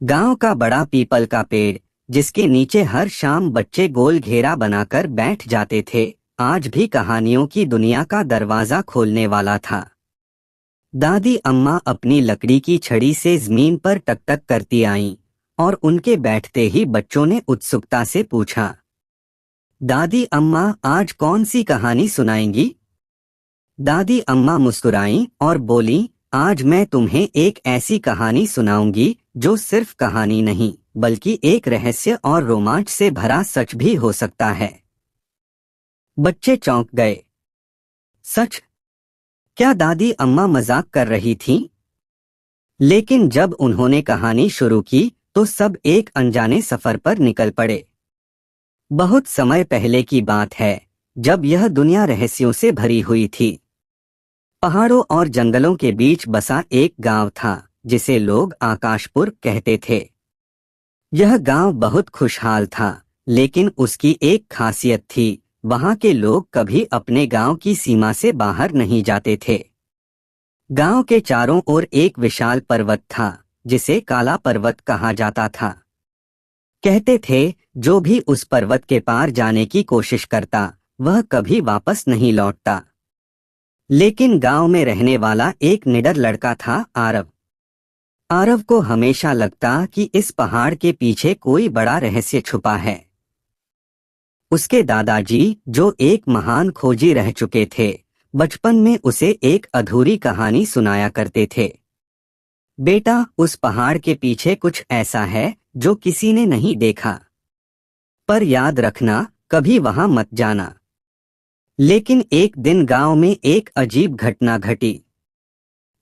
गांव का बड़ा पीपल का पेड़, जिसके नीचे हर शाम बच्चे गोल घेरा बनाकर बैठ जाते थे, आज भी कहानियों की दुनिया का दरवाजा खोलने वाला था। दादी अम्मा अपनी लकड़ी की छड़ी से जमीन पर टक-टक करती आईं, और उनके बैठते ही बच्चों ने उत्सुकता से पूछा, दादी अम्मा आज कौन सी कहानी सुनाएंगी? दादी अम्मा मुस्कुराईं और बोलीं, आज मैं तुम्हें एक ऐसी कहानी सुनाऊंगी जो सिर्फ कहानी नहीं, बल्कि एक रहस्य और रोमांच से भरा सच भी हो सकता है। बच्चे चौंक गए। सच? क्या दादी अम्मा मजाक कर रही थीं? लेकिन जब उन्होंने कहानी शुरू की तो सब एक अनजाने सफर पर निकल पड़े। बहुत समय पहले की बात है, जब यह दुनिया रहस्यों से भरी हुई थी। पहाड़ों और जंगलों के बीच बसा एक गांव था, जिसे लोग आकाशपुर कहते थे। यह गांव बहुत खुशहाल था, लेकिन उसकी एक खासियत थी, वहां के लोग कभी अपने गांव की सीमा से बाहर नहीं जाते थे। गांव के चारों ओर एक विशाल पर्वत था, जिसे काला पर्वत कहा जाता था। कहते थे, जो भी उस पर्वत के पार जाने की कोशिश करता, वह कभी वापस नहीं लौटता। लेकिन गांव में रहने वाला एक निडर लड़का था, आरव। आरव को हमेशा लगता कि इस पहाड़ के पीछे कोई बड़ा रहस्य छुपा है। उसके दादाजी, जो एक महान खोजी रह चुके थे, बचपन में उसे एक अधूरी कहानी सुनाया करते थे। बेटा, उस पहाड़ के पीछे कुछ ऐसा है जो किसी ने नहीं देखा। पर याद रखना, कभी वहां मत जाना। लेकिन एक दिन गांव में एक अजीब घटना घटी।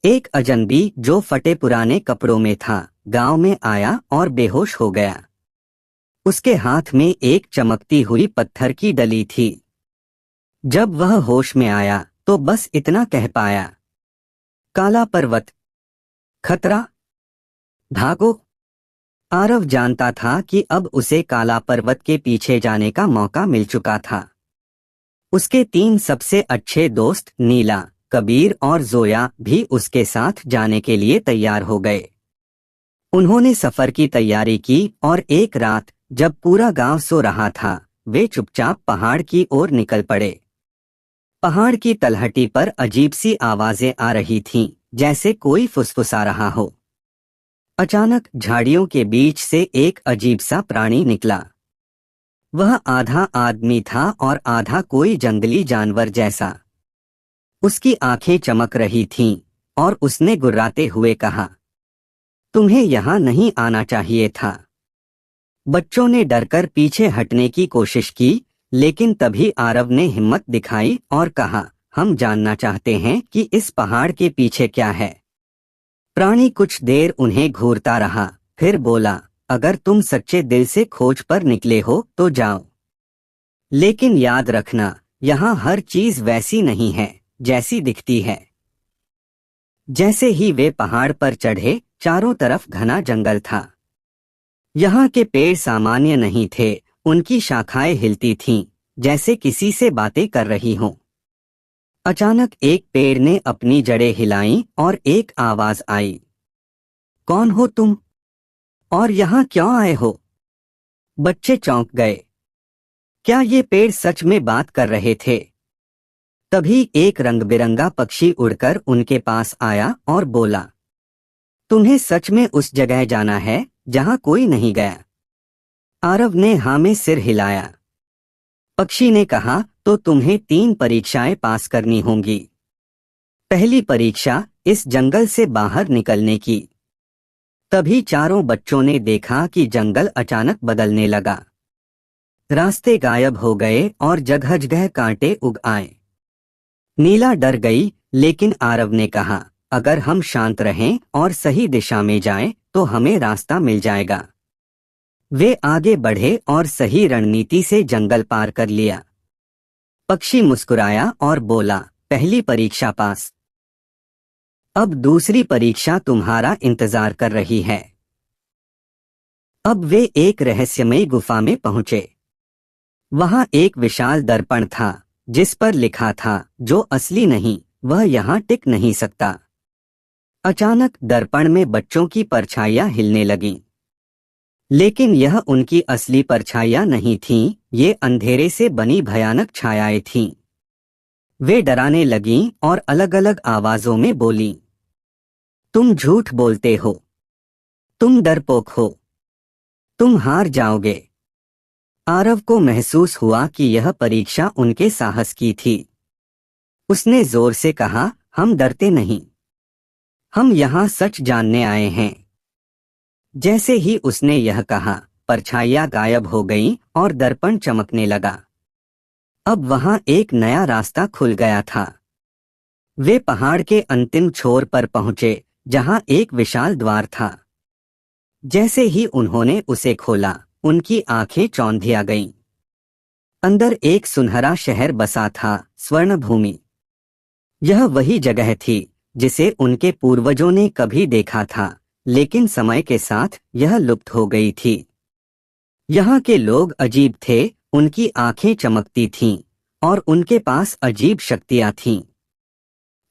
एक अजनबी जो फटे पुराने कपड़ों में था, गांव में आया और बेहोश हो गया। उसके हाथ में एक चमकती हुई पत्थर की डली थी। जब वह होश में आया तो बस इतना कह पाया, काला पर्वत, खतरा, भागो। आरव जानता था कि अब उसे काला पर्वत के पीछे जाने का मौका मिल चुका था। उसके 3 सबसे अच्छे दोस्त नीला, कबीर और जोया भी उसके साथ जाने के लिए तैयार हो गए। उन्होंने सफर की तैयारी की और एक रात, जब पूरा गांव सो रहा था, वे चुपचाप पहाड़ की ओर निकल पड़े। पहाड़ की तलहटी पर अजीब सी आवाजें आ रही थीं, जैसे कोई फुसफुसा रहा हो। अचानक झाड़ियों के बीच से एक अजीब सा प्राणी निकला। वह आधा आदमी था और आधा कोई जंगली जानवर जैसा। उसकी आंखें चमक रही थीं, और उसने गुर्राते हुए कहा, तुम्हें यहाँ नहीं आना चाहिए था। बच्चों ने डरकर पीछे हटने की कोशिश की, लेकिन तभी आरव ने हिम्मत दिखाई और कहा, हम जानना चाहते हैं कि इस पहाड़ के पीछे क्या है। प्राणी कुछ देर उन्हें घूरता रहा, फिर बोला, अगर तुम सच्चे दिल से खोज पर निकले हो तो जाओ। लेकिन याद रखना, यहाँ हर चीज वैसी नहीं है जैसी दिखती है। जैसे ही वे पहाड़ पर चढ़े, चारों तरफ घना जंगल था। यहाँ के पेड़ सामान्य नहीं थे, उनकी शाखाएं हिलती थीं, जैसे किसी से बातें कर रही हों। अचानक एक पेड़ ने अपनी जड़ें हिलाईं और एक आवाज आई, कौन हो तुम? और यहाँ क्यों आए हो? बच्चे चौंक गए। क्या ये पेड़ सच में बात कर रहे थे? तभी एक रंग-बिरंगा पक्षी उड़कर उनके पास आया और बोला, तुम्हें सच में उस जगह जाना है जहां कोई नहीं गया? आरव ने हाँ में सिर हिलाया। पक्षी ने कहा, तो तुम्हें 3 परीक्षाएं पास करनी होंगी। पहली परीक्षा, इस जंगल से बाहर निकलने की। तभी चारों बच्चों ने देखा कि जंगल अचानक बदलने लगा। रास्ते गायब हो गए और जगह जगह कांटे उग आए। नीला डर गई, लेकिन आरव ने कहा, अगर हम शांत रहें और सही दिशा में जाएं, तो हमें रास्ता मिल जाएगा। वे आगे बढ़े और सही रणनीति से जंगल पार कर लिया। पक्षी मुस्कुराया और बोला, पहली परीक्षा पास। अब दूसरी परीक्षा तुम्हारा इंतजार कर रही है। अब वे एक रहस्यमयी गुफा में पहुंचे। वहां एक विशाल दर्पण था, जिस पर लिखा था, जो असली नहीं, वह यहाँ टिक नहीं सकता। अचानक दर्पण में बच्चों की परछाइयां हिलने लगीं। लेकिन यह उनकी असली परछाइयां नहीं थीं, ये अंधेरे से बनी भयानक छायाएं थीं। वे डराने लगीं और अलग अलग आवाजों में बोलीं, तुम झूठ बोलते हो, तुम डरपोक हो, तुम हार जाओगे। आरव को महसूस हुआ कि यह परीक्षा उनके साहस की थी। उसने जोर से कहा, हम डरते नहीं, हम यहाँ सच जानने आए हैं। जैसे ही उसने यह कहा, परछाइयां गायब हो गईं और दर्पण चमकने लगा। अब वहां एक नया रास्ता खुल गया था। वे पहाड़ के अंतिम छोर पर पहुंचे, जहां एक विशाल द्वार था। जैसे ही उन्होंने उसे खोला, उनकी आंखें चौंधिया गईं। अंदर एक सुनहरा शहर बसा था, स्वर्णभूमि। यह वही जगह थी जिसे उनके पूर्वजों ने कभी देखा था, लेकिन समय के साथ यह लुप्त हो गई थी। यहाँ के लोग अजीब थे, उनकी आंखें चमकती थीं और उनके पास अजीब शक्तियां थीं।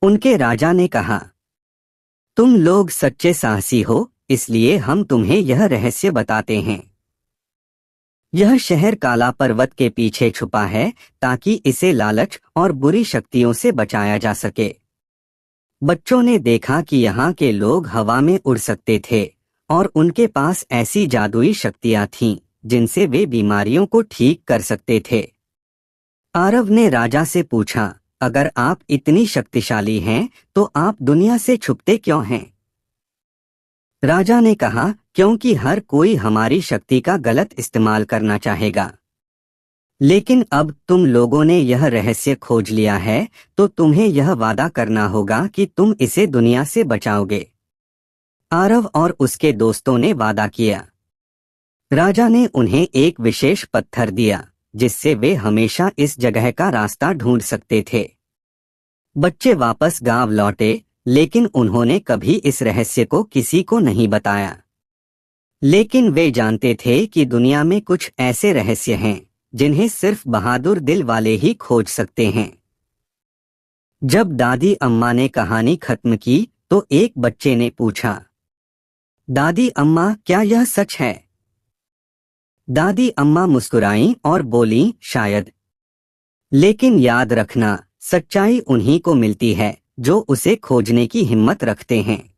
उनके राजा ने कहा, तुम लोग सच्चे साहसी हो, इसलिए हम तुम्हें यह रहस्य बताते हैं। यह शहर काला पर्वत के पीछे छुपा है, ताकि इसे लालच और बुरी शक्तियों से बचाया जा सके। बच्चों ने देखा कि यहाँ के लोग हवा में उड़ सकते थे और उनके पास ऐसी जादुई शक्तियां थीं जिनसे वे बीमारियों को ठीक कर सकते थे। आरव ने राजा से पूछा, अगर आप इतनी शक्तिशाली हैं, तो आप दुनिया से छुपते क्यों हैं? राजा ने कहा, क्योंकि हर कोई हमारी शक्ति का गलत इस्तेमाल करना चाहेगा। लेकिन अब तुम लोगों ने यह रहस्य खोज लिया है, तो तुम्हें यह वादा करना होगा कि तुम इसे दुनिया से बचाओगे। आरव और उसके दोस्तों ने वादा किया। राजा ने उन्हें एक विशेष पत्थर दिया, जिससे वे हमेशा इस जगह का रास्ता ढूंढ सकते थे। बच्चे वापस गांव लौटे, लेकिन उन्होंने कभी इस रहस्य को किसी को नहीं बताया। लेकिन वे जानते थे कि दुनिया में कुछ ऐसे रहस्य हैं जिन्हें सिर्फ बहादुर दिल वाले ही खोज सकते हैं। जब दादी अम्मा ने कहानी खत्म की, तो एक बच्चे ने पूछा, दादी अम्मा, क्या यह सच है? दादी अम्मा मुस्कुराईं और बोलीं, शायद। लेकिन याद रखना, सच्चाई उन्हीं को मिलती है जो उसे खोजने की हिम्मत रखते हैं।